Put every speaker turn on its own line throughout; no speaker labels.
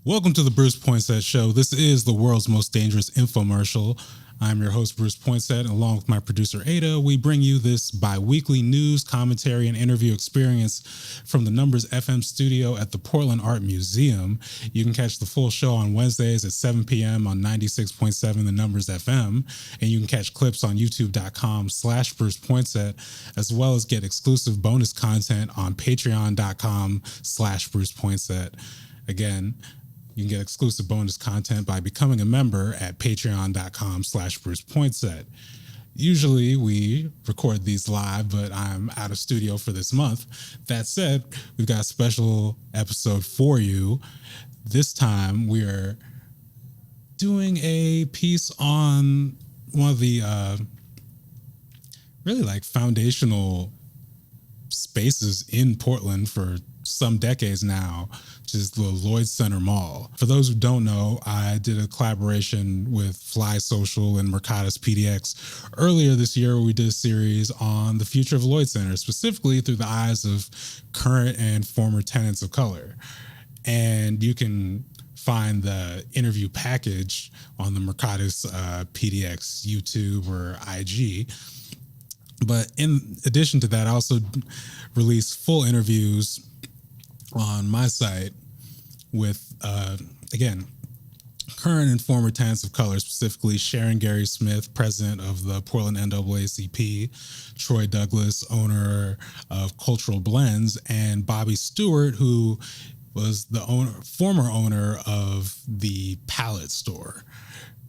Welcome to the Bruce Poinsette Show. This is the world's most dangerous infomercial. I'm your host, Bruce Poinsette, and along with my producer, Ada, we bring you this bi-weekly news, commentary, and interview experience from the Numbers FM studio at the Portland Art Museum. You can catch the full show on Wednesdays at 7 p.m. on 96.7 The Numbers FM, and you can catch clips on youtube.com/Bruce Poinsette, as well as get exclusive bonus content on patreon.com/Bruce Poinsette. Again, you can get exclusive bonus content by becoming a member at patreon.com/Bruce Poinsette. Usually we record these live, but I'm out of studio for this month. That said, we've got a special episode for you. This time we're doing a piece on one of the really like foundational spaces in Portland for some decades now, which is the Lloyd Center Mall. For those who don't know, I did a collaboration with Fly Social and Mercatus PDX earlier this year where we did a series on the future of Lloyd Center, specifically through the eyes of current and former tenants of color. And you can find the interview package on the Mercatus PDX YouTube or IG. But in addition to that, I also released full interviews on my site with, again, current and former tenants of color, specifically Sharon Gary Smith, president of the Portland NAACP, Troy Douglas, owner of Cultural Blends, and Bobby Stewart, who was the former owner of the Palette store.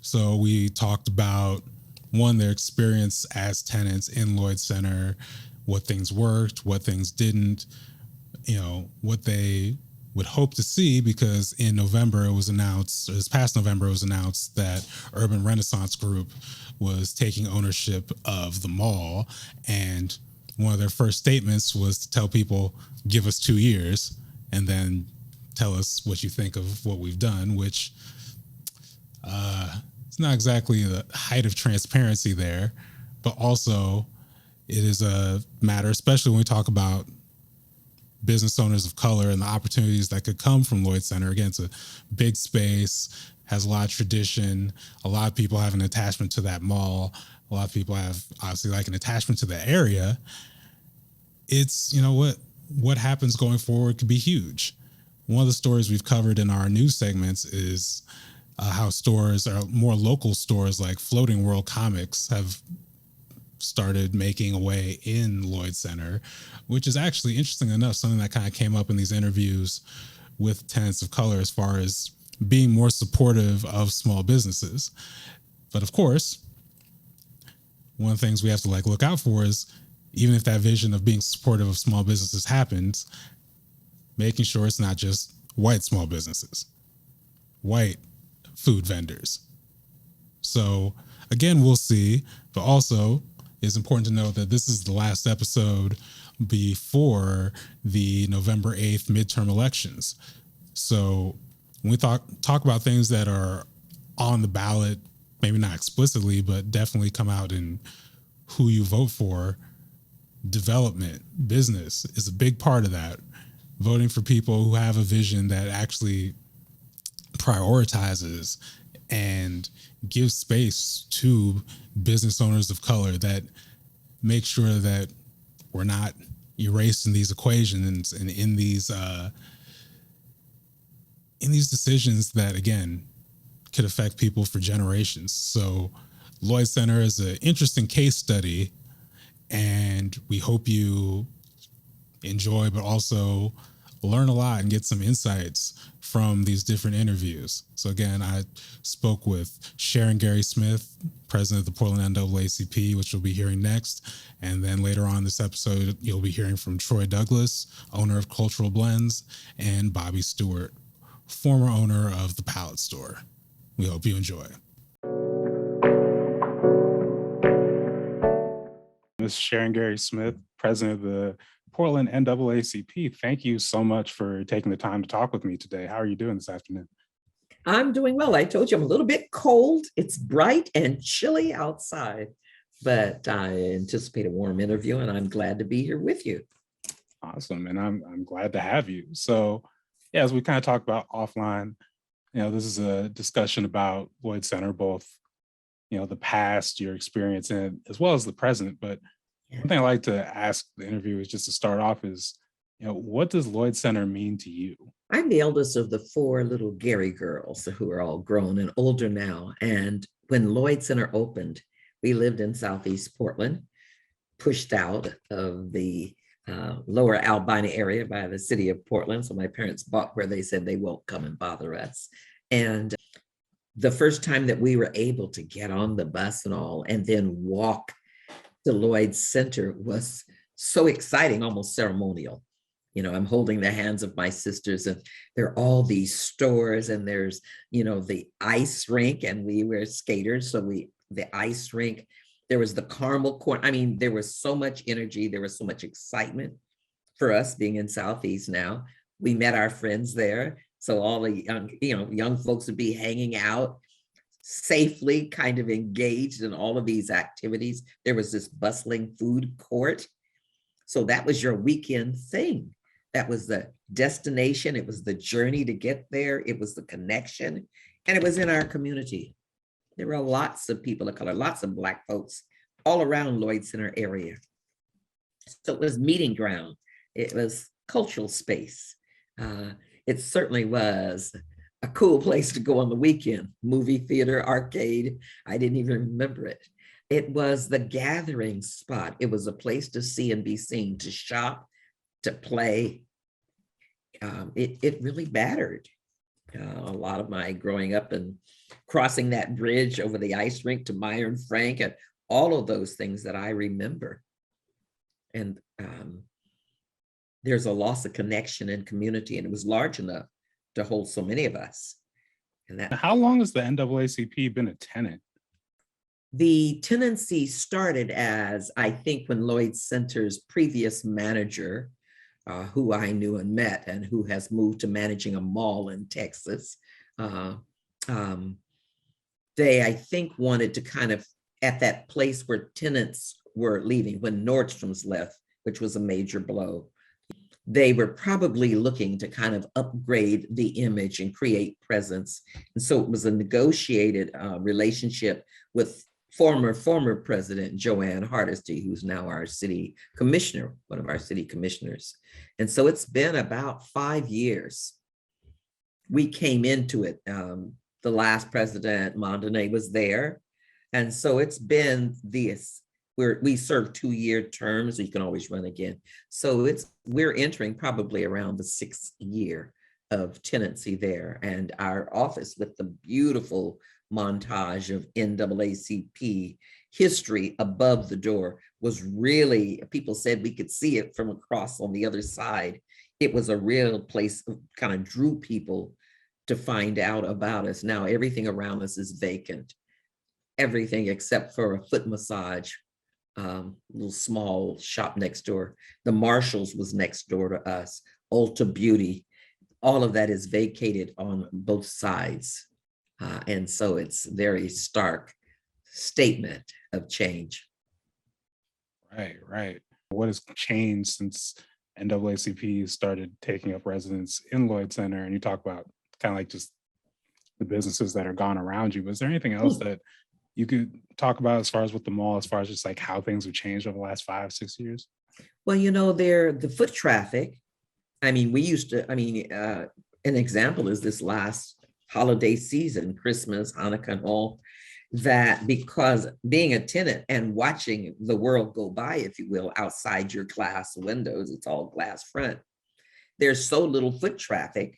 So we talked about, one, their experience as tenants in Lloyd Center, what things worked, what things didn't, what they would hope to see, because in November it was announced, or this past November it was announced that Urban Renaissance Group was taking ownership of the mall. And one of their first statements was to tell people, give us 2 years and then tell us what you think of what we've done, which it's not exactly the height of transparency there, but also it is a matter, especially when we talk about business owners of color and the opportunities that could come from Lloyd Center. Again, it's a big space, has a lot of tradition. A lot of people have an attachment to that mall. A lot of people have obviously like an attachment to the area. It's, what happens going forward could be huge. One of the stories we've covered in our news segments is how stores, or more local stores like Floating World Comics, have started making a way in Lloyd Center, which is actually, interesting enough, something that kind of came up in these interviews with tenants of color as far as being more supportive of small businesses. But of course, one of the things we have to look out for is, even if that vision of being supportive of small businesses happens, making sure it's not just white small businesses, white food vendors. So again, we'll see, but also it's important to note that this is the last episode before the November 8th midterm elections. So when we talk about things that are on the ballot, maybe not explicitly, but definitely come out in who you vote for, development, business is a big part of that. Voting for people who have a vision that actually prioritizes and gives space to business owners of color, that make sure that we're not erased in these equations and in these decisions that, again, could affect people for generations. So Lloyd Center is an interesting case study, and we hope you enjoy, but also learn a lot and get some insights from these different interviews. So again, I spoke with Sharon Gary Smith, president of the Portland NAACP, which you'll be hearing next. And then later on this episode, you'll be hearing from Troy Douglas, owner of Cultural Blends, and Bobby Stewart, former owner of the Palette store. We hope you enjoy. Ms. Sharon Gary Smith, president of the Portland NAACP. Thank you so much for taking the time to talk with me today. How are you doing this afternoon?
I'm doing well. I told you I'm a little bit cold. It's bright and chilly outside, but I anticipate a warm interview, and I'm glad to be here with you.
Awesome. And I'm glad to have you. So yeah, as we kind of talked about offline, This is a discussion about Lloyd Center, both, the past, your experience in it, as well as the present. But
Yeah.
one thing I like to ask the interviewers just to start off is, what does Lloyd Center mean to you?
I'm the eldest of the four little Gary girls who are all grown and older now. And when Lloyd Center opened, we lived in Southeast Portland, pushed out of the lower Albina area by the city of Portland. So my parents bought where they said they won't come and bother us. And the first time that we were able to get on the bus and all, and then walk to Lloyd Center was so exciting, almost ceremonial. I'm holding the hands of my sisters, and there are all these stores, and there's, the ice rink, and we were skaters. So the ice rink, there was the caramel corn. I mean, there was so much energy. There was so much excitement for us being in Southeast now. We met our friends there. So all the young folks would be hanging out safely, kind of engaged in all of these activities. There was this bustling food court. So that was your weekend thing. That was the destination. It was the journey to get there. It was the connection. And it was in our community. There were lots of people of color, lots of Black folks all around Lloyd Center area. So it was meeting ground. It was cultural space. It certainly was a cool place to go on the weekend. Movie theater, arcade. I didn't even remember it. It was the gathering spot. It was a place to see and be seen, to shop, to play. It really mattered. A lot of my growing up and crossing that bridge over the ice rink to Meyer and Frank, and all of those things that I remember. And there's a loss of connection and community, and it was large enough to hold so many of us. And that.
How long has the NAACP been a tenant?
The tenancy started as, I think, when Lloyd Center's previous manager, who I knew and met, and who has moved to managing a mall in Texas, they, I think, wanted to kind of, at that place where tenants were leaving, when Nordstrom's left, which was a major blow, they were probably looking to kind of upgrade the image and create presence. And so it was a negotiated relationship with former President Joanne Hardesty, who's now our city commissioner, one of our city commissioners. And so it's been about 5 years. We came into it. The last president, Mondane, was there. And so it's been this, where we serve 2-year terms, so you can always run again. So we're entering probably around the 6th year of tenancy there. And our office, with the beautiful montage of NAACP history above the door, was really, people said we could see it from across on the other side. It was a real place of kind of drew people to find out about us. Now everything around us is vacant. Everything except for a foot massage, little small shop next door. The Marshalls was next door to us. Ulta Beauty, all of that is vacated on both sides. And so it's very stark statement of change.
Right. What has changed since NAACP started taking up residence in Lloyd Center? And you talk about kind of like just the businesses that are gone around you. Was there anything else that you could talk about as far as with the mall, as far as just like how things have changed over the last 5-6 years?
Well, the foot traffic. I mean, an example is this last holiday season, Christmas, Hanukkah, and all that, because being a tenant and watching the world go by, if you will, outside your glass windows, it's all glass front. There's so little foot traffic,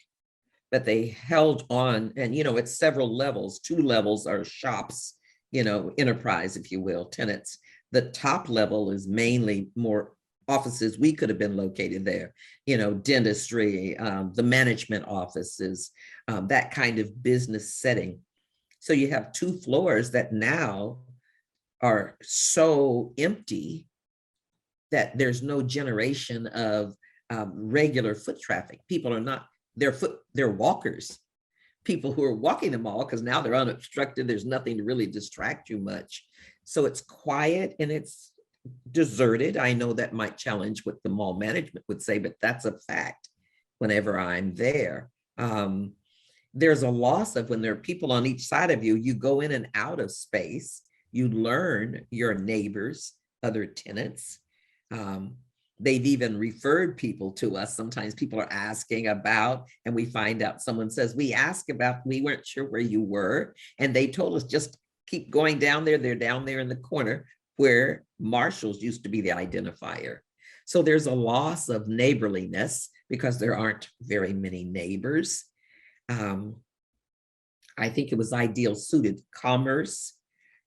but they held on, and it's several levels. 2 levels are shops, enterprise, if you will, tenants. The top level is mainly more offices. We could have been located there, dentistry, the management offices, that kind of business setting. So you have 2 floors that now are so empty that there's no generation of regular foot traffic. People are not, they're walkers. People who are walking the mall, because now they're unobstructed. There's nothing to really distract you much. So it's quiet and it's deserted. I know that might challenge what the mall management would say, but that's a fact whenever I'm there. there's a loss of when there are people on each side of you, you go in and out of space, you learn your neighbors, other tenants. Um, they've even referred people to us. Sometimes people are asking about, and we find out someone says, we asked about, we weren't sure where you were. And they told us just keep going down there. They're down there in the corner where Marshall's used to be the identifier. So there's a loss of neighborliness because there aren't very many neighbors. I think it was ideal suited commerce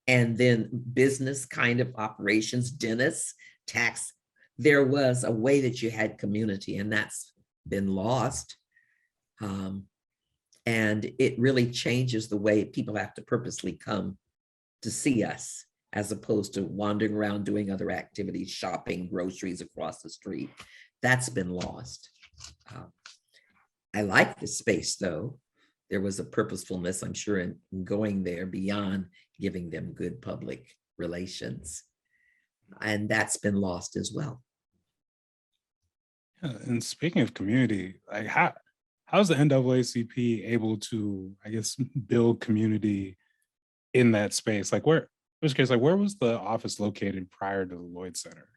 and then business kind of operations, dentists, tax. There was a way that you had community, and that's been lost. And it really changes the way people have to purposely come to see us, as opposed to wandering around doing other activities, shopping, groceries across the street. That's been lost. I like the space, though. There was a purposefulness, I'm sure, in going there beyond giving them good public relations. And that's been lost as well.
Yeah, and speaking of community, like how's the NAACP able to, I guess, build community in that space? Like where, I was curious, like where was the office located prior to the Lloyd Center?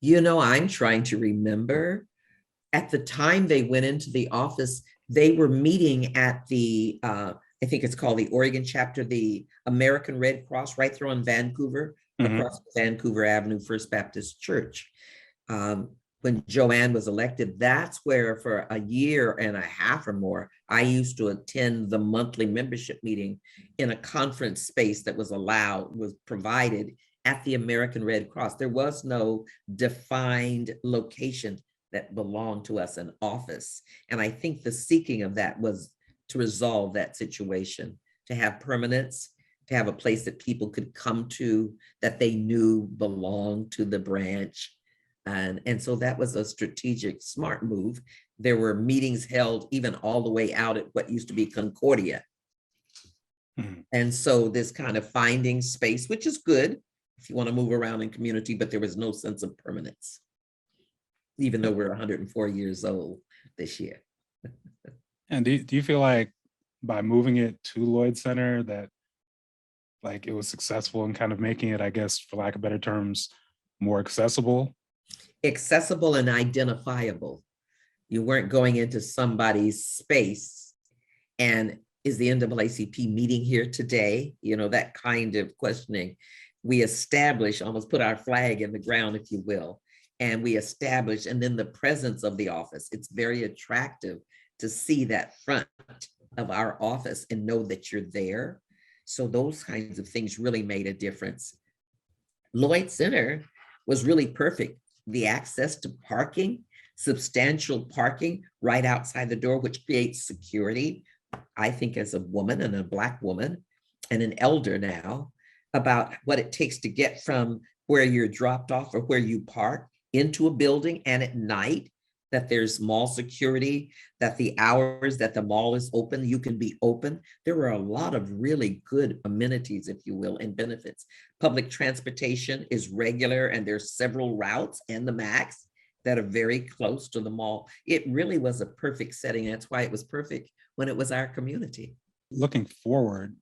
You know, I'm trying to remember. At the time they went into the office, they were meeting at the, I think it's called the Oregon chapter, the American Red Cross, right there on Vancouver, across Vancouver Avenue, First Baptist Church. When Joanne was elected, that's where for a year and a half or more, I used to attend the monthly membership meeting in a conference space that was provided at the American Red Cross. There was no defined location that belonged to us, an office. And I think the seeking of that was to resolve that situation, to have permanence, to have a place that people could come to that they knew belonged to the branch. And so that was a strategic, smart move. There were meetings held even all the way out at what used to be Concordia. And so this kind of finding space, which is good if you want to move around in community, but there was no sense of permanence, even though we're 104 years old this year.
And do you feel like by moving it to Lloyd Center that like it was successful in kind of making it, I guess, for lack of better terms, more accessible?
Accessible and identifiable. You weren't going into somebody's space and is the NAACP meeting here today? You know, that kind of questioning. We establish, almost put our flag in the ground, if you will, and we establish, and then the presence of the office. It's very attractive to see that front of our office and know that you're there. So those kinds of things really made a difference. Lloyd Center was really perfect. The access to parking, substantial parking right outside the door, which creates security. I think as a woman and a Black woman and an elder now, about what it takes to get from where you're dropped off or where you park into a building, and at night, that there's mall security, that the hours that the mall is open, you can be open. There were a lot of really good amenities, if you will, and benefits. Public transportation is regular, and there's several routes and the MAX that are very close to the mall. It really was a perfect setting. That's why it was perfect when it was our community.
Looking forward,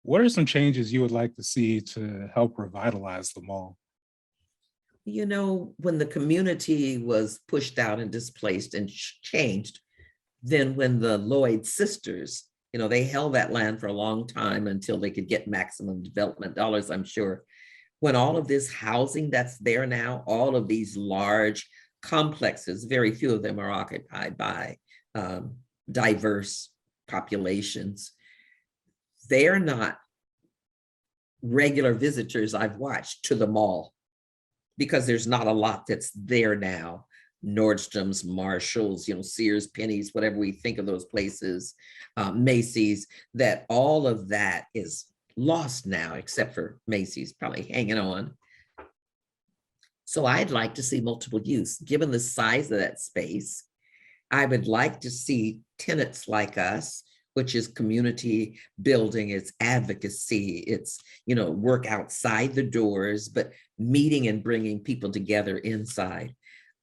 what are some changes you would like to see to help revitalize the mall?
You know, when the community was pushed out and displaced and changed, then when the Lloyd sisters, you know, they held that land for a long time until they could get maximum development dollars, I'm sure. When all of this housing that's there now, all of these large complexes, very few of them are occupied by diverse populations. They're not regular visitors I've watched to the mall, because there's not a lot that's there now. Nordstrom's, Marshalls, you know, Sears, Penny's, whatever we think of those places, Macy's, that all of that is lost now, except for Macy's probably hanging on. So I'd like to see multiple use. Given the size of that space, I would like to see tenants like us, which is community building, it's advocacy, it's, you know, work outside the doors, but meeting and bringing people together inside.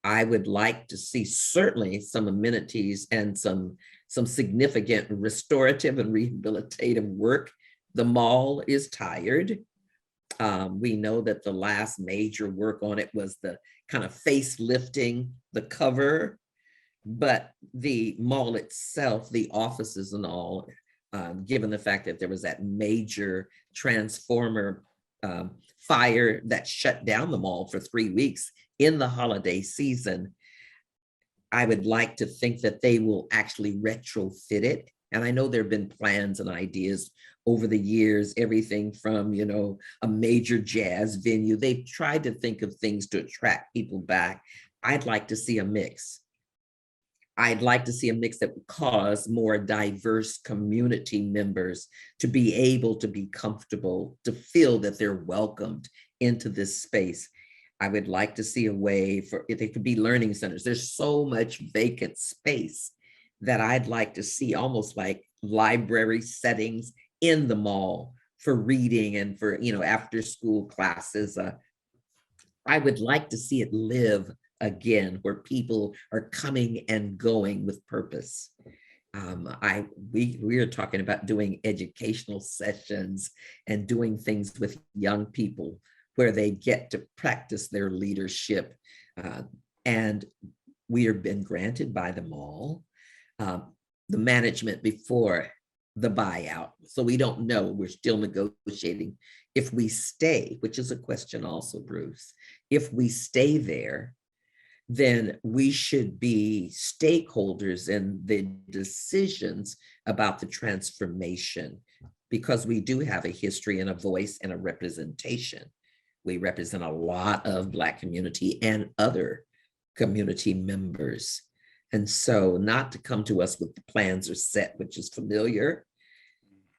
I would like to see certainly some amenities and some some significant restorative and rehabilitative work. The mall is tired. We know that the last major work on it was the kind of facelifting the cover, but the mall itself, the offices and all, given the fact that there was that major transformer fire that shut down the mall for 3 weeks in the holiday season, I would like to think that they will actually retrofit it. And I know there have been plans and ideas over the years, everything from, a major jazz venue. They've tried to think of things to attract people back. I'd like to see a mix. I'd like to see a mix that would cause more diverse community members to be able to be comfortable, to feel that they're welcomed into this space. I would like to see a way for it. They could be learning centers. There's so much vacant space that I'd like to see, almost like library settings in the mall for reading and for, after school classes. I would like to see it live again, where people are coming and going with purpose. We are talking about doing educational sessions and doing things with young people where they get to practice their leadership. And we have been granted by the mall the management before the buyout. So we don't know, we're still negotiating. If we stay, which is a question also, Bruce, if we stay there, then we should be stakeholders in the decisions about the transformation, because we do have a history and a voice and a representation. We represent a lot of Black community and other community members. And so not to come to us with the plans are set, which is familiar,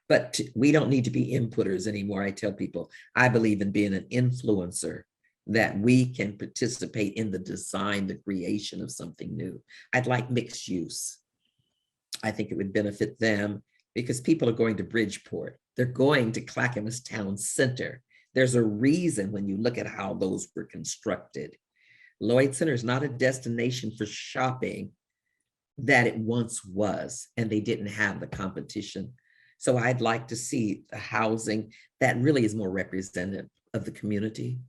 but we don't need to be inputters anymore. I tell people, I believe in being an influencer, that we can participate in the design, the creation of something new. I'd like mixed use. I think it would benefit them because people are going to Bridgeport. They're going to Clackamas Town Center. There's a reason when you look at how those were constructed. Lloyd Center is not a destination for shopping that it once was, and they didn't have the competition. So I'd like to see a housing that really is more representative of the community.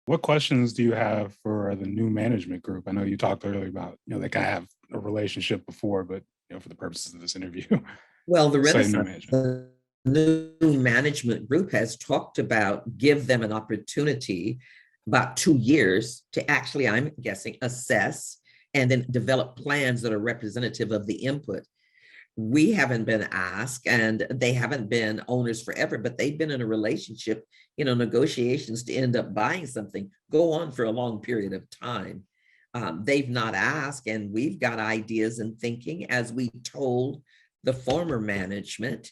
What questions do you have for the new management group? I know you talked earlier about, they kind of have a relationship before, but for the purposes of this interview.
Well, the new management group has talked about give them an opportunity, about 2 years, to actually, I'm guessing, assess and then develop plans that are representative of the input. We haven't been asked, and they haven't been owners forever, but they've been in a relationship, negotiations to end up buying something go on for a long period of time. They've not asked, and we've got ideas and thinking, as we told the former management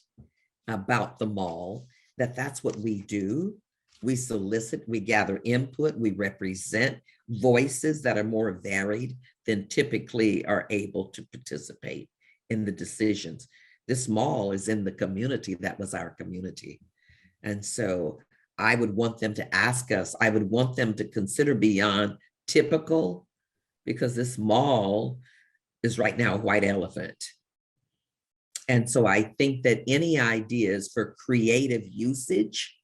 about the mall, that's what we do. We solicit, we gather input, we represent voices that are more varied than typically are able to participate in the decisions. This mall is in the community. That was our community. And so I would want them to ask us, I would want them to consider beyond typical, because this mall is right now a white elephant. And so I think that any ideas for creative usage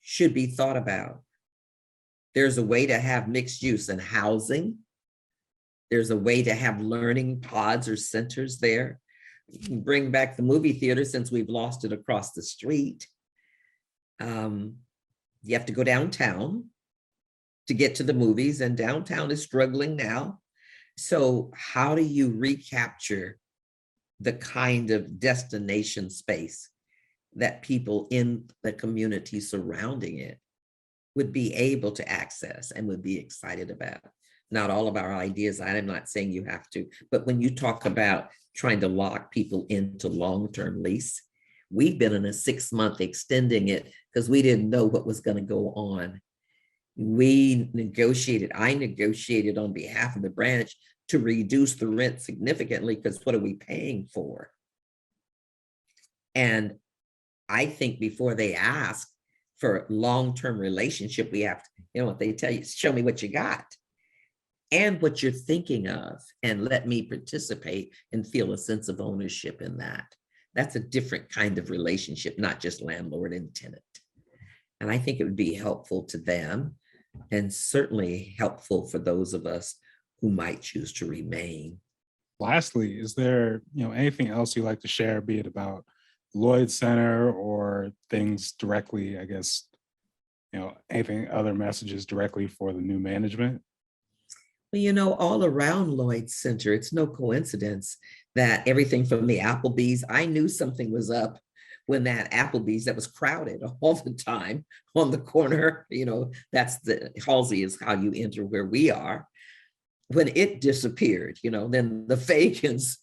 should be thought about. There's a way to have mixed use in housing. There's a way to have learning pods or centers there. You can bring back the movie theater since we've lost it across the street. You have to go downtown to get to the movies, and downtown is struggling now. So how do you recapture the kind of destination space that people in the community surrounding it would be able to access and would be excited about? Not all of our ideas, I'm not saying you have to, but when you talk about trying to lock people into long-term lease, we've been in a 6-month extending it because we didn't know what was going to go on. I negotiated on behalf of the branch to reduce the rent significantly, because what are we paying for? And I think before they ask for long-term relationship, we have to, what they tell you, show me what you got. and what you're thinking of, and let me participate and feel a sense of ownership in that. That's a different kind of relationship, not just landlord and tenant. And I think it would be helpful to them, and certainly helpful for those of us who might choose to remain.
Lastly, is there, anything else you'd like to share, be it about Lloyd Center or things directly, I guess, anything, other messages directly for the new management?
Well, all around Lloyd Center, it's no coincidence that everything from the Applebee's, I knew something was up when that Applebee's that was crowded all the time on the corner, that's the Halsey is how you enter where we are. When it disappeared, then the Fagans,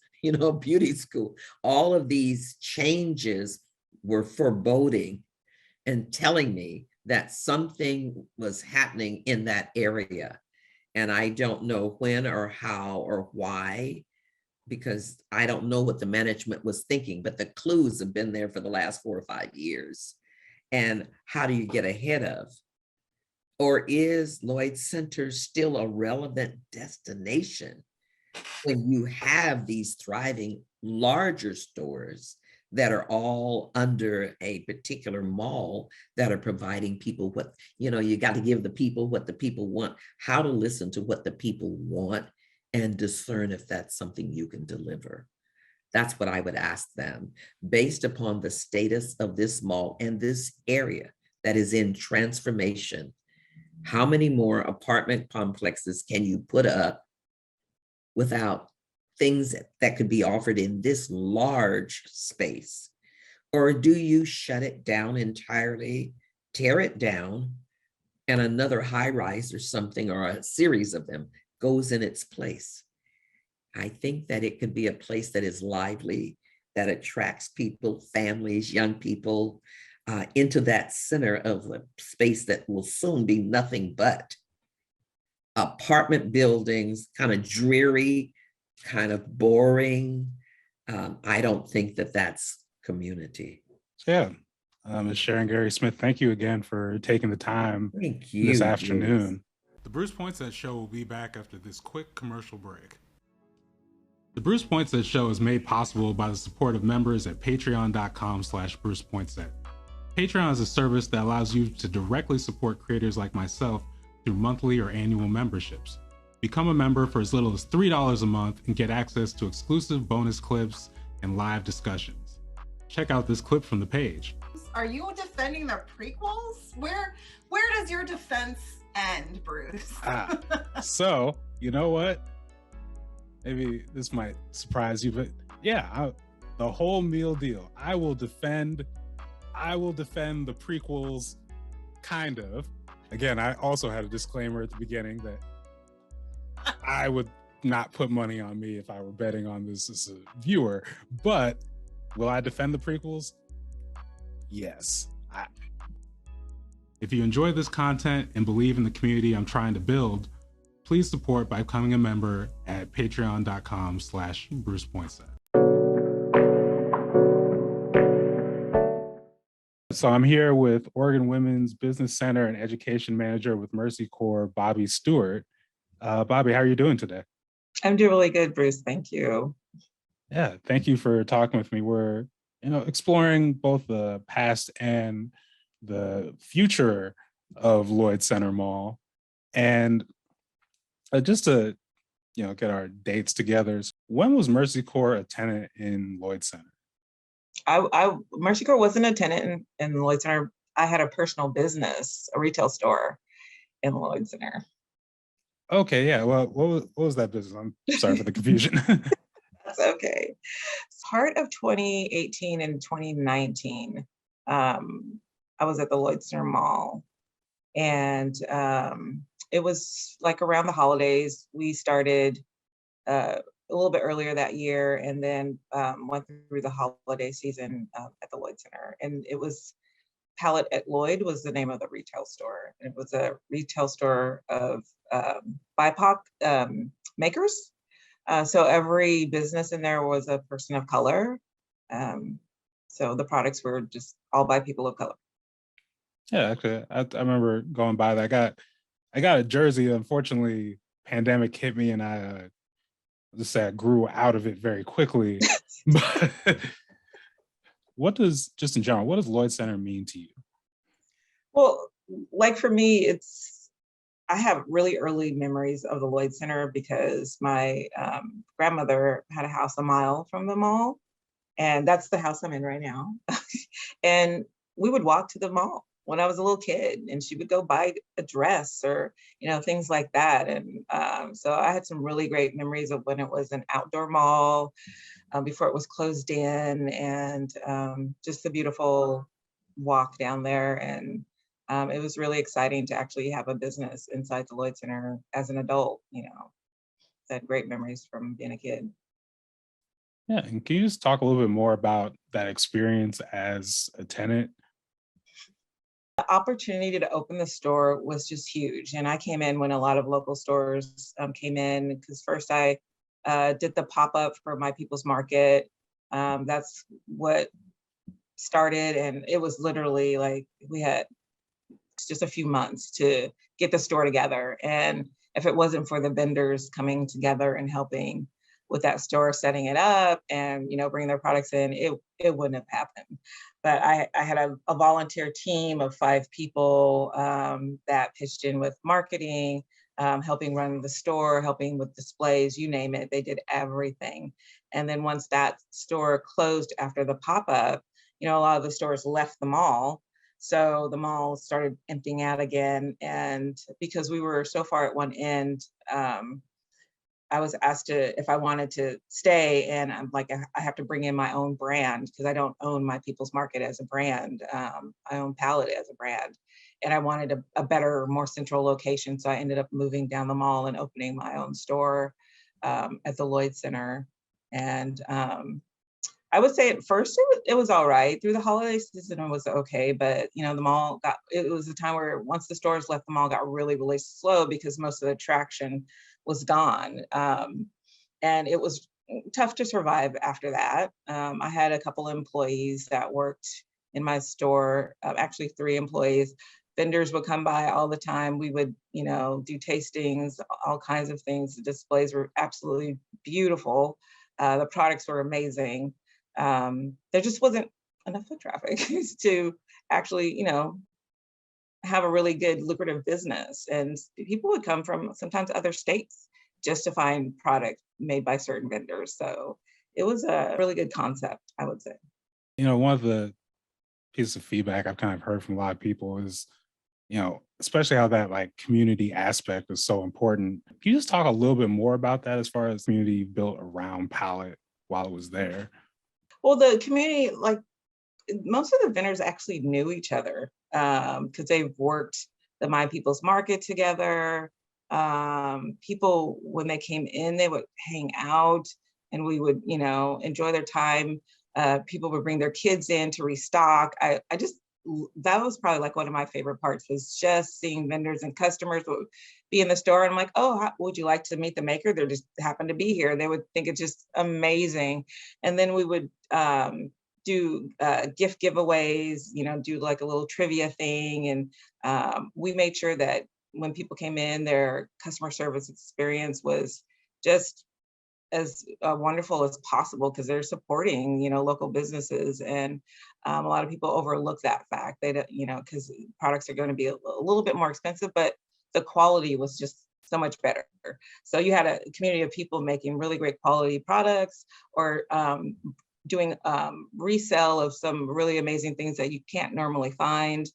beauty school, all of these changes were foreboding and telling me that something was happening in that area. And I don't know when or how or why, because I don't know what the management was thinking, but the clues have been there for the last 4 or 5 years. And how do you get ahead of? Or is Lloyd Center still a relevant destination when you have these thriving larger stores that are all under a particular mall that are providing people what, you got to give the people what the people want, how to listen to what the people want and discern if that's something you can deliver. That's what I would ask them based upon the status of this mall and this area that is in transformation. How many more apartment complexes can you put up without things that could be offered in this large space? Or do you shut it down entirely, tear it down, and another high rise or something, or a series of them goes in its place? I think that it could be a place that is lively, that attracts people, families, young people, into that center of a space that will soon be nothing but apartment buildings, kind of dreary, kind of boring. I don't think that that's community.
Yeah. Ms. Sharon Gary Smith, thank you again for taking the time
Thank you,
this
Bruce.
afternoon.
The Bruce Poinsette Show will be back after this quick commercial break. The Bruce Poinsette Show is made possible by the support of members at patreon.com/Bruce Poinsette. Patreon is a service that allows you to directly support creators like myself through monthly or annual memberships. Become a member for as little as $3 a month and get access to exclusive bonus clips and live discussions. Check out this clip from the page.
Are you defending the prequels? Where does your defense end, Bruce?
So, you know what? Maybe this might surprise you, but yeah, the whole meal deal. I will defend the prequels, kind of. Again, I also had a disclaimer at the beginning that I would not put money on me if I were betting on this as a viewer, but will I defend the prequels? Yes.
If you enjoy this content and believe in the community I'm trying to build, please support by becoming a member at patreon.com/Bruce Poinsette.
So I'm here with Oregon Women's Business Center and Education Manager with Mercy Corps, Bobby Stewart. Bobby, how are you doing today?
I'm doing really good, Bruce. Thank you.
Yeah, thank you for talking with me. We're, exploring both the past and the future of Lloyd Center Mall. And just to, get our dates together, when was Mercy Corps a tenant in Lloyd Center?
Mercy Corps wasn't a tenant in Lloyd Center. I had a personal business, a retail store in Lloyd Center.
Okay, yeah. Well, what was that business? I'm sorry for the confusion.
That's okay. Part of 2018 and 2019, I was at the Lloyd Center Mall, and it was like around the holidays. We started a little bit earlier that year, and then went through the holiday season at the Lloyd Center. And it was Palette at Lloyd was the name of the retail store. It was a retail store of BIPOC makers. So every business in there was a person of color. So the products were just all by people of color.
Yeah, actually, I remember going by that. I got a jersey. Unfortunately, pandemic hit me, and just say I grew out of it very quickly. But what does, just in general, what does Lloyd Center mean to you?
Well, like for me, I have really early memories of the Lloyd Center because my grandmother had a house a mile from the mall, and that's the house I'm in right now. And we would walk to the mall when I was a little kid, and she would go buy a dress or things like that. And so I had some really great memories of when it was an outdoor mall before it was closed in, and just the beautiful walk down there. And it was really exciting to actually have a business inside the Lloyd Center as an adult. Had great memories from being a kid.
Yeah, and can you just talk a little bit more about that experience as a tenant?
The opportunity to open the store was just huge. And I came in when a lot of local stores came in, because first I did the pop-up for My People's Market. That's what started, and it was literally like we had just a few months to get the store together. And if it wasn't for the vendors coming together and helping with that store, setting it up and bringing their products in, it wouldn't have happened. But I had a volunteer team of 5 people that pitched in with marketing, helping run the store, helping with displays, you name it. They did everything. And then once that store closed after the pop-up, a lot of the stores left the mall. So the mall started emptying out again. And because we were so far at one end, I was asked if I wanted to stay, and I'm like, I have to bring in my own brand because I don't own My People's Market as a brand. I own Palette as a brand, and I wanted a better, more central location. So I ended up moving down the mall and opening my own store at the Lloyd Center. And I would say at first it was all right. Through the holiday season, it was okay, but the mall it was a time where once the stores left, the mall got really, really slow because most of the attraction was gone. And it was tough to survive after that. I had a couple employees that worked in my store, actually 3 employees. Vendors would come by all the time. We would, do tastings, all kinds of things. The displays were absolutely beautiful. The products were amazing. There just wasn't enough foot traffic to actually, have a really good lucrative business. And people would come from sometimes other states just to find product made by certain vendors. So it was a really good concept, I would say.
One of the pieces of feedback I've kind of heard from a lot of people is, especially how that like community aspect is so important. Can you just talk a little bit more about that as far as community built around Palette while it was there?
Well, the community, like most of the vendors actually knew each other because they've worked the My People's Market together. People, when they came in, they would hang out and we would, enjoy their time. People would bring their kids in to restock. That was probably like one of my favorite parts, was just seeing vendors and customers would be in the store. And I'm like, oh, would you like to meet the maker? They just happen to be here. They would think it's just amazing. And then we would do gift giveaways, do like a little trivia thing. And we made sure that when people came in, their customer service experience was just as wonderful as possible because they're supporting, local businesses. And a lot of people overlook that fact. They don't, because products are going to be a little bit more expensive, but the quality was just so much better. So you had a community of people making really great quality products, or doing resale of some really amazing things that you can't normally find.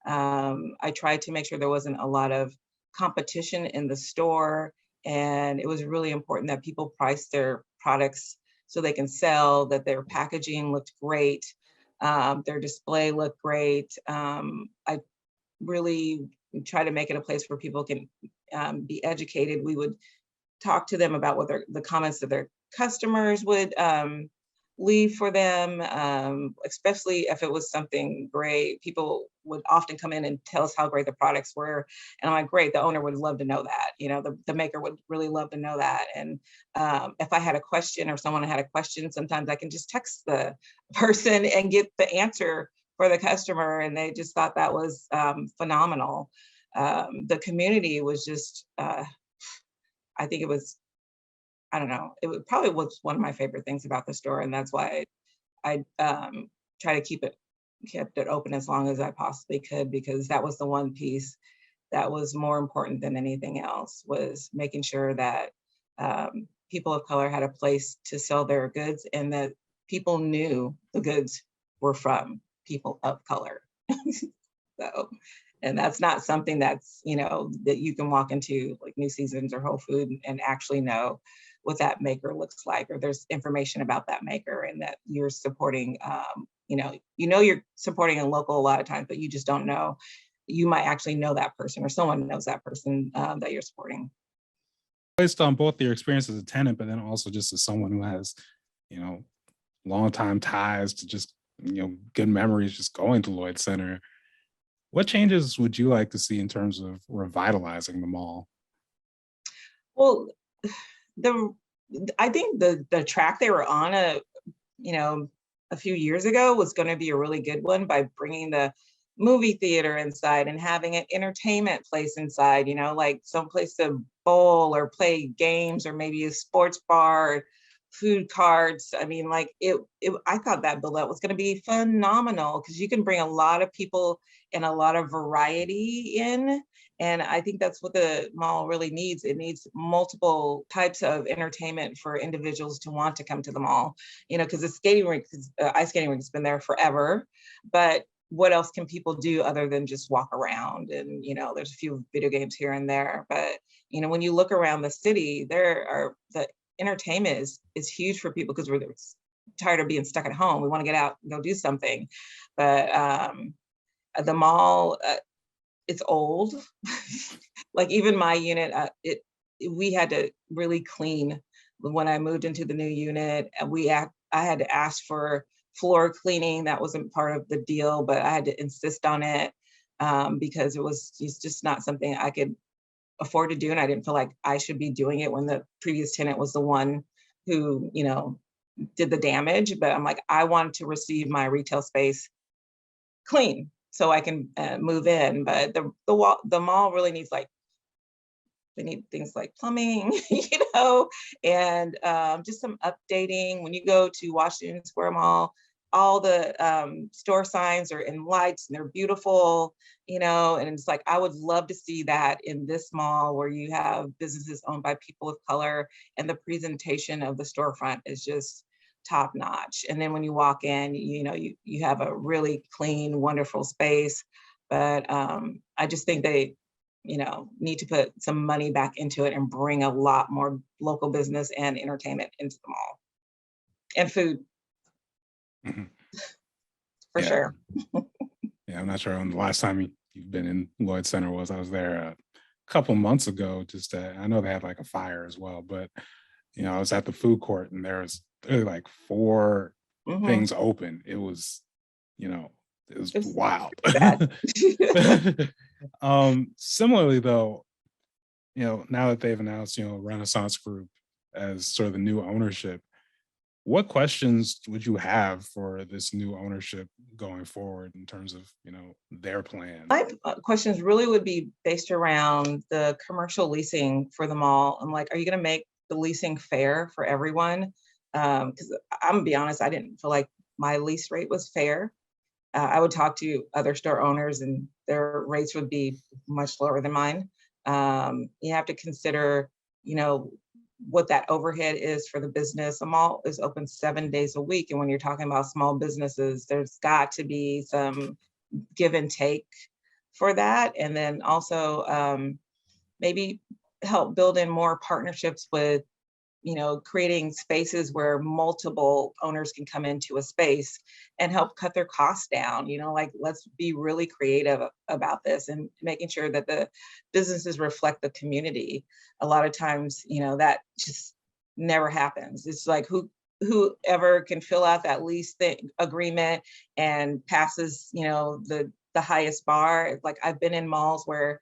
I tried to make sure there wasn't a lot of competition in the store. And it was really important that people price their products so they can sell, that their packaging looked great, their display looked great. I really try to make it a place where people can be educated. We would talk to them about what the comments that their customers would leave for them, especially if it was something great. People would often come in and tell us how great the products were. And I'm like, great, the owner would love to know that. The maker would really love to know that. And if I had a question or someone had a question, sometimes I can just text the person and get the answer for the customer. And they just thought that was phenomenal. The community was just, I think it was, I don't know, probably was one of my favorite things about the store. And that's why I try to kept it open as long as I possibly could, because that was the one piece that was more important than anything else, was making sure that people of color had a place to sell their goods, and that people knew the goods were from people of color. So, and that's not something that's, that you can walk into like New Seasons or Whole Food and actually know what that maker looks like, or there's information about that maker, and that you're supporting, you're supporting a local a lot of times, but you just don't know. You might actually know that person, or someone knows that person that you're supporting.
Based on both your experience as a tenant, but then also just as someone who has, long time ties to just, good memories just going to Lloyd Center, what changes would you like to see in terms of revitalizing the mall?
Well, I think the track they were on a few years ago was going to be a really good one, by bringing the movie theater inside and having an entertainment place inside, like some place to bowl or play games, or maybe a sports bar, food carts. I mean, like I thought that build out was going to be phenomenal, because you can bring a lot of people and a lot of variety in. And I think that's what the mall really needs. It needs multiple types of entertainment for individuals to want to come to the mall, because the skating rink, ice skating rink has been there forever, but what else can people do other than just walk around? And, there's a few video games here and there, but, when you look around the city, the entertainment is huge for people, because we're tired of being stuck at home. We want to get out and go do something. But the mall, it's old. Like even my unit, we had to really clean when I moved into the new unit. I had to ask for floor cleaning. That wasn't part of the deal, but I had to insist on it because it's just not something I could afford to do, and I didn't feel like I should be doing it when the previous tenant was the one who did the damage. But I'm like, I wanted to receive my retail space clean so I can move in. But the mall really needs, like, they need things like plumbing, and just some updating. When you go to Washington Square Mall, all the store signs are in lights and they're beautiful, and it's like, I would love to see that in this mall, where you have businesses owned by people of color and the presentation of the storefront is just top notch. And then when you walk in, you have a really clean, wonderful space. But I just think they need to put some money back into it and bring a lot more local business and entertainment into the mall, and food.
Mhm.
For
Yeah.
sure.
Yeah, I'm not sure when the last time you've been in Lloyd Center was. I was there a couple months ago. I know they had like a fire as well, but I was at the food court and there was like 4
Mhm.
things open. It was
It's
wild.
bad.
Similarly though, now that they've announced, Renaissance Group as sort of the new ownership, what questions would you have for this new ownership going forward in terms of, their plan?
My questions really would be based around the commercial leasing for the mall. I'm like, are you going to make the leasing fair for everyone? Because I'm gonna be honest, I didn't feel like my lease rate was fair. I would talk to other store owners and their rates would be much lower than mine. You have to consider, what that overhead is for the business. A mall is open 7 days a week. And when you're talking about small businesses, there's got to be some give and take for that. And then also maybe help build in more partnerships with, creating spaces where multiple owners can come into a space and help cut their costs down. Like, let's be really creative about this and making sure that the businesses reflect the community. A lot of times, that just never happens. It's like whoever can fill out that lease agreement and passes, the highest bar. Like, I've been in malls where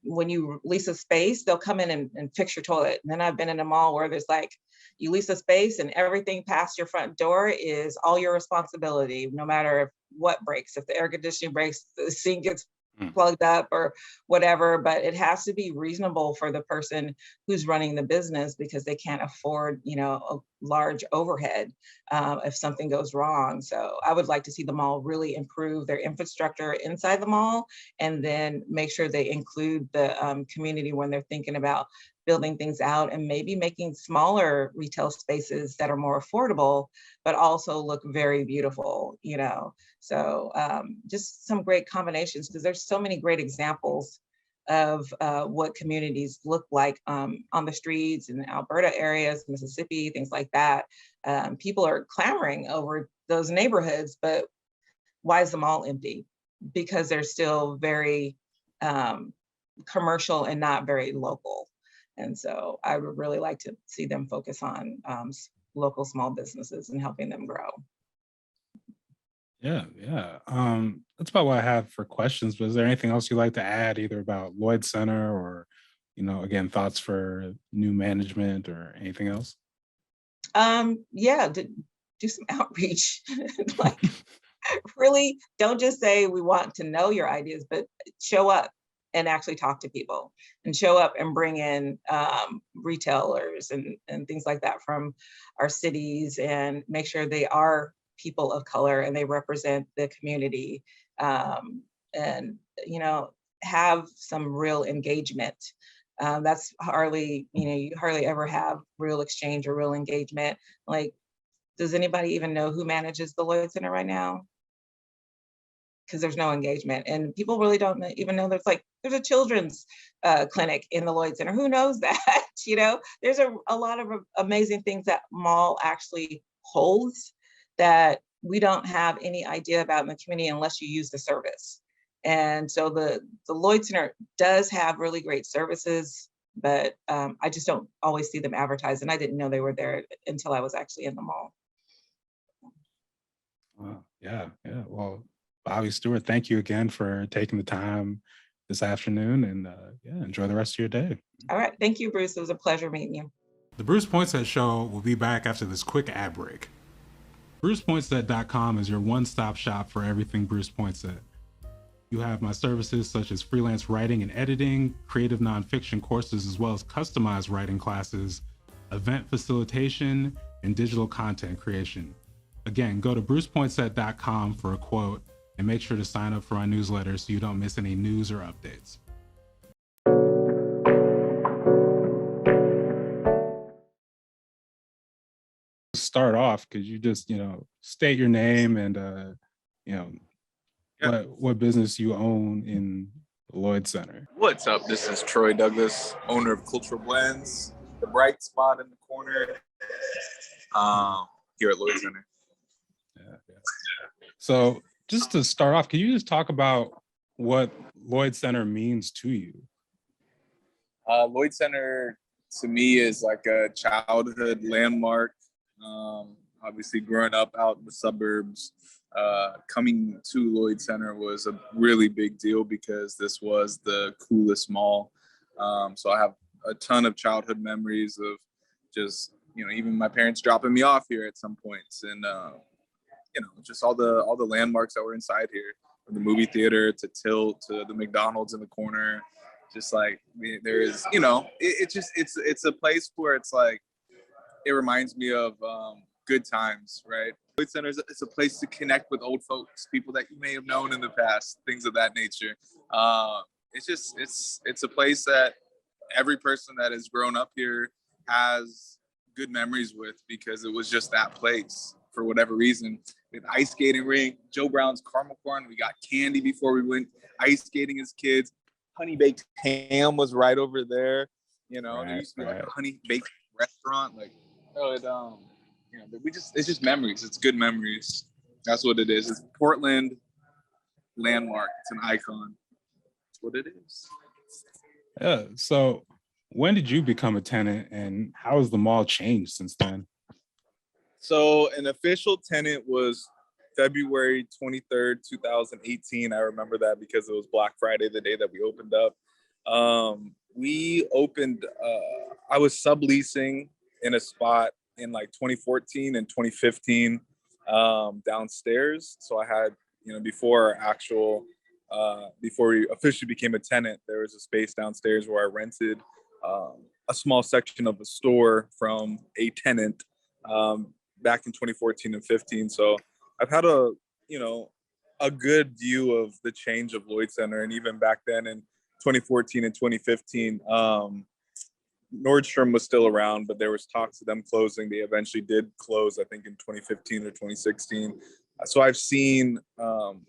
when you lease a space, they'll come in and fix your toilet. And then I've been in a mall where there's like, you lease a space and everything past your front door is all your responsibility, no matter what breaks. If the air conditioning breaks, the sink gets plugged up or whatever, but it has to be reasonable for the person who's running the business, because they can't afford, a large overhead if something goes wrong. So I would like to see the mall really improve their infrastructure inside the mall, and then make sure they include the community when they're thinking about building things out, and maybe making smaller retail spaces that are more affordable, but also look very beautiful. So just some great combinations, because there's so many great examples of what communities look like on the streets in the Alberta areas, Mississippi, things like that. People are clamoring over those neighborhoods, but why is the mall empty? Because they're still very commercial and not very local. And so I would really like to see them focus on local small businesses and helping them grow.
Yeah, yeah. That's about what I have for questions. But is there anything else you'd like to add, either about Lloyd Center or, again, thoughts for new management or anything else?
Yeah, do some outreach. Like, really, don't just say we want to know your ideas, but show up and actually talk to people, and show up and bring in retailers and things like that from our cities, and make sure they are people of color and they represent the community, and have some real engagement. That's hardly, you hardly ever have real exchange or real engagement. Like, does anybody even know who manages the Lloyd Center right now? Because there's no engagement, and people really don't even know there's a children's clinic in the Lloyd Center. Who knows that? There's a lot of amazing things that mall actually holds that we don't have any idea about in the community unless you use the service. And so the Lloyd Center does have really great services, but I just don't always see them advertised, and I didn't know they were there until I was actually in the mall.
Yeah. Well, Bobby Stewart, thank you again for taking the time this afternoon, and enjoy the rest of your day.
All right. Thank you, Bruce. It was a pleasure meeting you.
The Bruce Poinsette Show will be back after this quick ad break. BrucePoinsette.com is your one-stop shop for everything Bruce Poinsette. You have my services such as freelance writing and editing, creative nonfiction courses, as well as customized writing classes, event facilitation, and digital content creation. Again, go to BrucePoinsette.com for a quote, and make sure to sign up for my newsletter so you don't miss any news or updates.
Start off, could you just, state your name and, what business you own in the Lloyd Center?
What's up? This is Troy Douglas, owner of Cultural Blends, the bright spot in the corner here at Lloyd Center.
Yeah. So just to start off, can you just talk about what Lloyd Center means to you?
Lloyd Center to me is like a childhood landmark. Obviously, growing up out in the suburbs, coming to Lloyd Center was a really big deal because this was the coolest mall. So I have a ton of childhood memories of just, even my parents dropping me off here at some points, and just all the landmarks that were inside here, from the movie theater to Tilt to the McDonald's in the corner. Just like there is, it's a place where it's like, it reminds me of good times, right? Lloyd Center is a place to connect with old folks, people that you may have known in the past, things of that nature. It's a place that every person that has grown up here has good memories with, because it was just that place for whatever reason. We had ice skating rink, Joe Brown's caramel corn. We got candy before we went ice skating as kids. Honey baked ham was right over there. There used to be like a honey baked restaurant. Like, it's just memories. It's good memories. That's what it is. It's Portland landmark. It's an icon. That's what it is.
Yeah. So when did you become a tenant, and how has the mall changed since then?
So an official tenant was February 23rd, 2018. I remember that because it was Black Friday, the day that we opened up. We opened, I was subleasing in a spot in like 2014 and 2015 downstairs. So I had, before our actual before we officially became a tenant, there was a space downstairs where I rented a small section of a store from a tenant back in 2014 and 15. So I've had a good view of the change of Lloyd Center. And even back then in 2014 and 2015, Nordstrom was still around, but there was talks of them closing. They eventually did close, I think in 2015 or 2016. So I've seen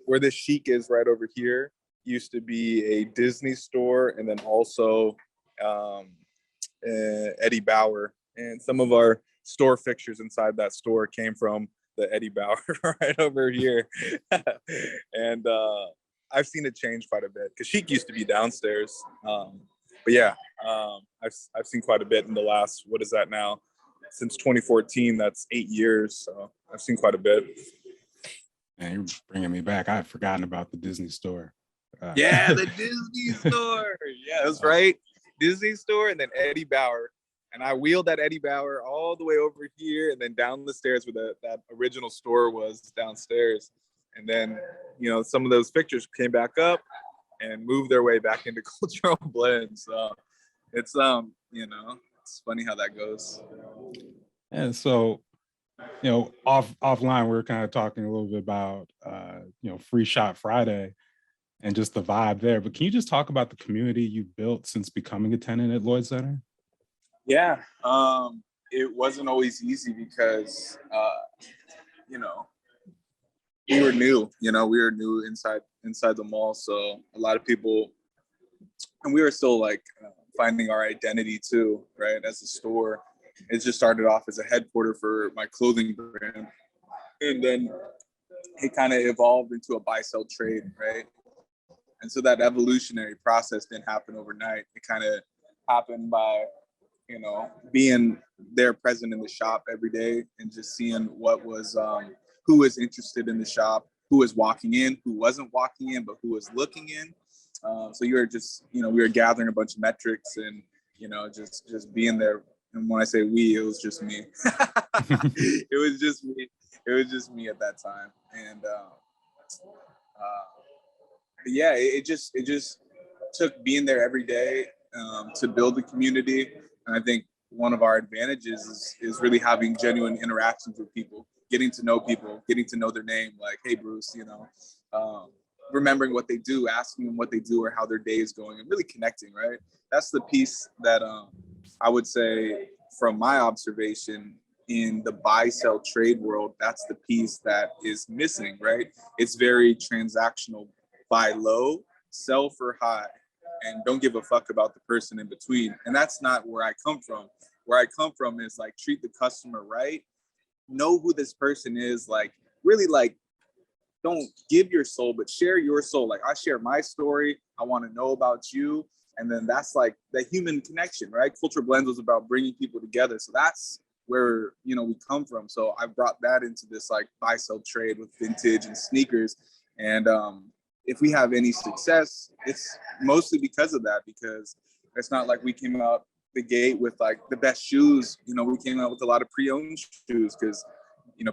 where this Chic is right over here used to be a Disney store, and then also Eddie Bauer. And some of our store fixtures inside that store came from the Eddie Bauer right over here. And I've seen it change quite a bit because Chic used to be downstairs. But yeah, I've seen quite a bit in the last, what is that now? Since 2014, that's 8 years. So I've seen quite a bit.
And you're bringing me back. I had forgotten about the Disney store.
Yeah, the Disney store. Yeah, that's right. Disney store and then Eddie Bauer. And I wheeled that Eddie Bauer all the way over here and then down the stairs where that original store was downstairs. And then, some of those fixtures came back up and moved their way back into cultural blends. So it's, it's funny how that goes.
And so, offline, we were kind of talking a little bit about, Free Shop Friday and just the vibe there. But can you just talk about the community you've built since becoming a tenant at Lloyd Center?
Yeah, it wasn't always easy because, we were new. We were new inside the mall, so a lot of people, and we were still finding our identity too, right? As a store, it just started off as a headquarter for my clothing brand, and then it kind of evolved into a buy-sell trade, right? And so that evolutionary process didn't happen overnight. It kind of happened by being there present in the shop every day and just seeing what was, who was interested in the shop, who was walking in, who wasn't walking in, but who was looking in. So you were just, we were gathering a bunch of metrics and, just being there. And when I say we, it was just me. It was just me. It was just me at that time. And yeah, it just took being there every day to build the community. And I think one of our advantages is really having genuine interactions with people, getting to know people, getting to know their name, like, hey, Bruce, remembering what they do, asking them what they do or how their day is going, and really connecting, right? That's the piece that I would say from my observation in the buy-sell trade world, that's the piece that is missing, right? It's very transactional. Buy low, sell for high, and don't give a fuck about the person in between. And that's not where I come from. Where I come from is treat the customer right, know who this person is, really don't give your soul, but share your soul. I share my story. I want to know about you. And then that's the human connection, right? Culture Blends was about bringing people together. So that's where, we come from. So I brought that into this buy sell trade with vintage and sneakers. And if we have any success, it's mostly because of that, because it's not like we came out the gate with the best shoes. We came out with a lot of pre-owned shoes because,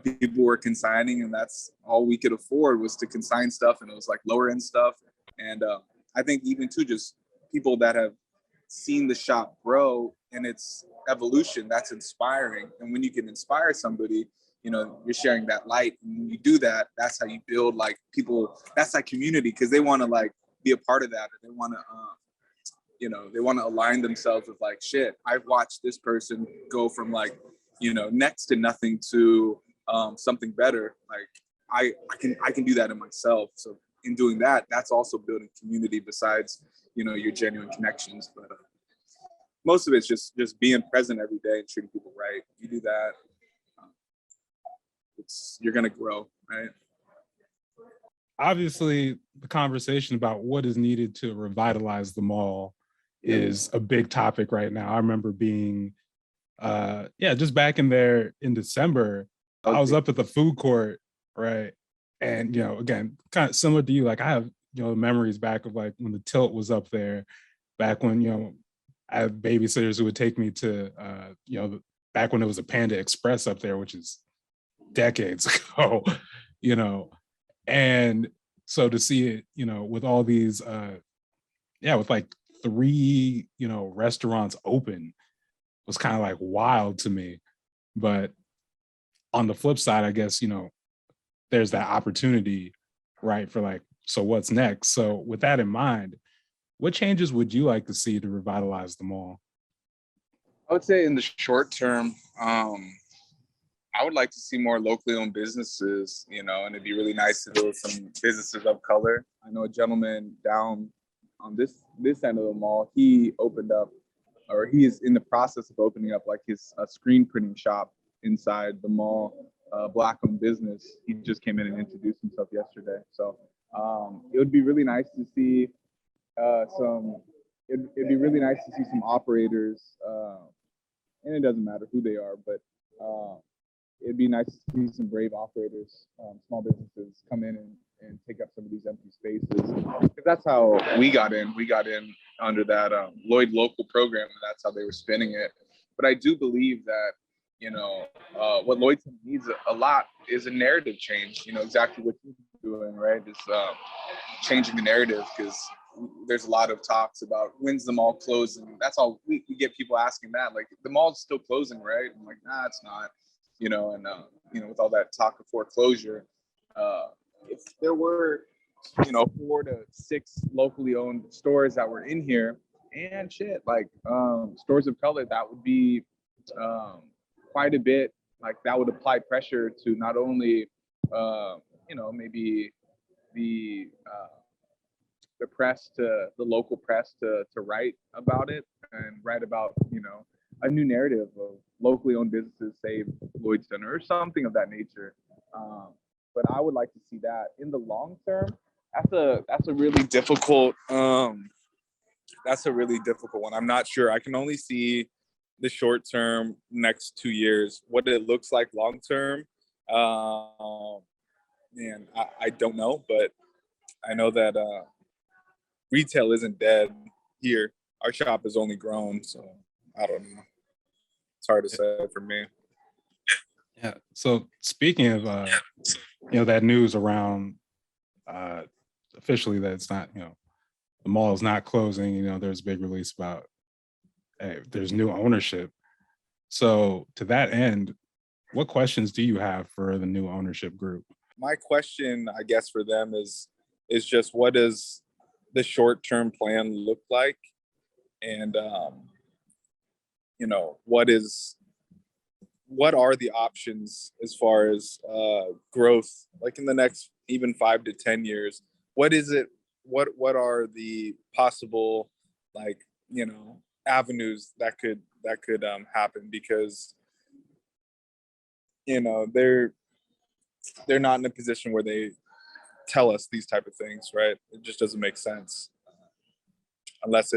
people were consigning, and that's all we could afford was to consign stuff. And it was lower end stuff. And I think even too, just people that have seen the shop grow and its evolution, that's inspiring. And when you can inspire somebody, you're sharing that light. And when you do that, that's how you build people, that's that community, because they want to be a part of that, or they want to, they want to align themselves with shit, I've watched this person go from next to nothing to something better. I can do that in myself. So in doing that, that's also building community besides, your genuine connections. But most of it's just being present every day and treating people right. You do that, you're going to grow, right?
Obviously, the conversation about what is needed to revitalize the mall is a big topic right now. I remember being, just back in there in December, I was up at the food court, right? And, again, kind of similar to you, I have, memories back of when the Tilt was up there, back when, I had babysitters who would take me to, back when it was a Panda Express up there, which is decades ago, and So to see it, with all these, with like 3, restaurants open was kind of like wild to me. But on the flip side, I guess, there's that opportunity, right? For like, so what's next? So with that in mind, what changes would you like to see to revitalize the mall?
I would say in the short term, I would like to see more locally owned businesses, and it'd be really nice to do some businesses of color. I know a gentleman down on this end of the mall. He opened up, or he is in the process of opening up like his screen printing shop inside the mall, Black-owned business. He just came in and introduced himself yesterday. So it would be really nice to see It'd be really nice to see some operators, and it doesn't matter who they are, but it'd be nice to see some brave operators, small businesses come in and take up some of these empty spaces. Because that's how we got in. We got in under that Lloyd local program, and that's how they were spinning it. But I do believe that, what Lloyd needs a lot is a narrative change. Exactly what you're doing, right? Just changing the narrative, because there's a lot of talks about when's the mall closing. That's all we get people asking that. Like, the mall's still closing, right? I'm like, nah, it's not. With all that talk of foreclosure, if there were, 4 to 6 locally owned stores that were in here, and stores of color, that would be quite a bit. Like, that would apply pressure to not only, maybe the press, to the local press, to write about it and write about, a new narrative of locally owned businesses save Lloyd Center or something of that nature. But I would like to see that in the long term. That's a really difficult one. I'm not sure. I can only see the short term, next 2 years. What it looks like long term, man, I don't know, but I know that retail isn't dead here. Our shop has only grown, so I don't know. It's hard to say for me.
Yeah. So speaking of, that news around officially that it's not, the mall is not closing. There's a big release about, hey, there's new ownership. So to that end, what questions do you have for the new ownership group?
My question, I guess, for them is just, what does the short-term plan look like? And, what are the options as far as growth, like in the next even 5 to 10 years? What is it? What are the possible, avenues that could happen? Because, they're not in a position where they tell us these type of things, right? It just doesn't make sense unless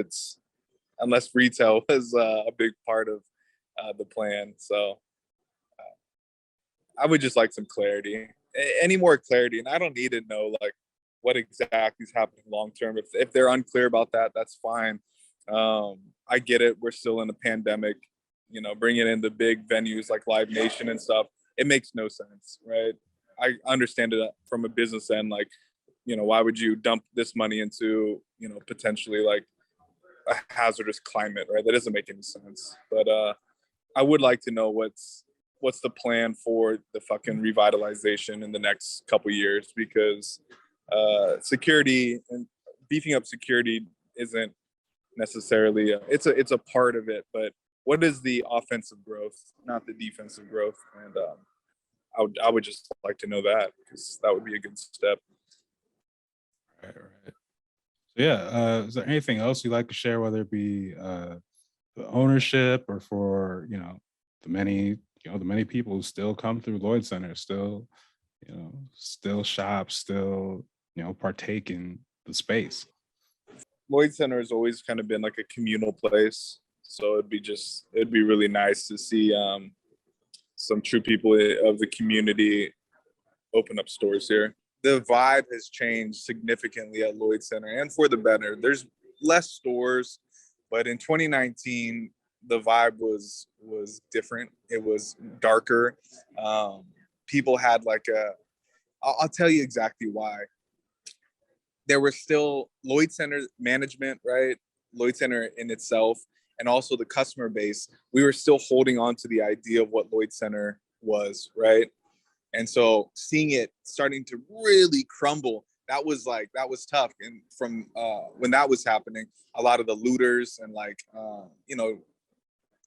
retail was a big part of the plan. So I would just like some clarity, any more clarity. And I don't need to know like what exactly is happening long term. If they're unclear about that, that's fine. I get it. We're still in a pandemic, bringing in the big venues like Live Nation and stuff. It makes no sense, right? I understand it from a business end, like, why would you dump this money into, potentially like a hazardous climate, right? That doesn't make any sense. But I would like to know what's the plan for the fucking revitalization in the next couple years, because security and beefing up security isn't necessarily it's a part of it, but what is the offensive growth, not the defensive growth? And I would just like to know that, because that would be a good step.
Right. So yeah, is there anything else you'd like to share, whether it be the ownership or for the many people who still come through Lloyd Center, still shop, still partake in the space?
Lloyd Center has always kind of been like a communal place, so it'd be really nice to see some true people of the community open up stores here. The vibe has changed significantly at Lloyd Center, and for the better. There's less stores, but in 2019, the vibe was different. It was darker. People had like I'll tell you exactly why. there was still Lloyd Center management, right? Lloyd Center in itself, and also the customer base. We were still holding on to the idea of what Lloyd Center was, right? And so seeing it starting to really crumble, that was tough. And from when that was happening, a lot of the looters and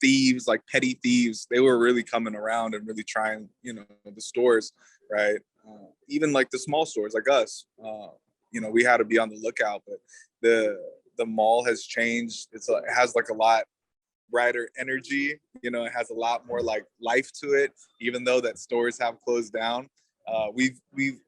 thieves, like petty thieves, they were really coming around and really trying, the stores, right? Even like the small stores like us, we had to be on the lookout. But the mall has changed. It has like a lot brighter energy. It has a lot more like life to it, even though that stores have closed down. We've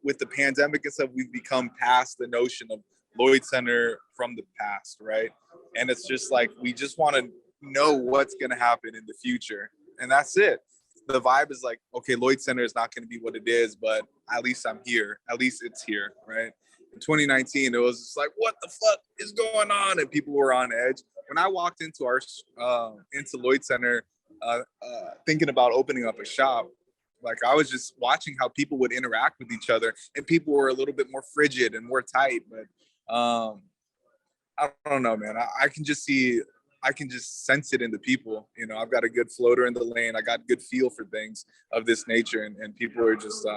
with the pandemic and stuff, we've become past the notion of Lloyd Center from the past, right? And it's just like we just want to know what's going to happen in the future, and that's it. The vibe is like, okay, Lloyd Center is not going to be what it is, but at least I'm here. At least it's here, right? In 2019, it was just like, what the fuck is going on? And people were on edge. When I walked into into Lloyd Center, thinking about opening up a shop, like I was just watching how people would interact with each other, and people were a little bit more frigid and more tight. But I don't know, man. I can just sense it in the people. I've got a good floater in the lane. I got good feel for things of this nature, and people are just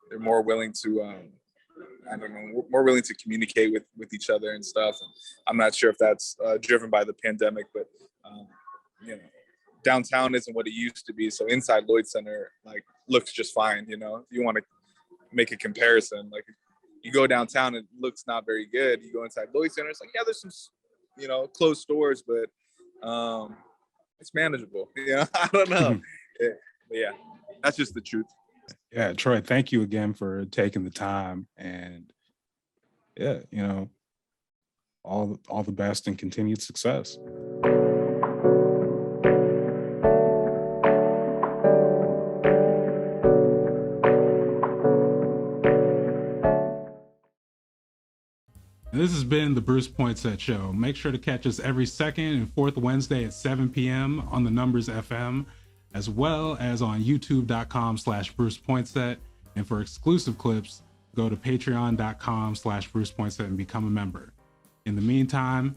they're more willing to more willing to communicate with each other and stuff. And I'm not sure if that's driven by the pandemic, but downtown isn't what it used to be. So inside Lloyd Center like looks just fine. If you want to make a comparison, like you go downtown, it looks not very good. You go inside Lloyd Center, it's like, yeah, there's some closed stores, but it's manageable. I don't know. But yeah, that's just the truth.
Yeah, Troy, thank you again for taking the time, and yeah, all the best and continued success.
And this has been the Bruce Poinsette Show. Make sure to catch us every second and fourth Wednesday at 7 p.m. on the Numbers FM, as well as on youtube.com/Bruce Poinsette. And for exclusive clips, go to patreon.com/Bruce Poinsette and become a member. In the meantime,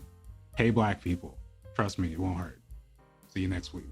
hey Black people, trust me, it won't hurt. See you next week.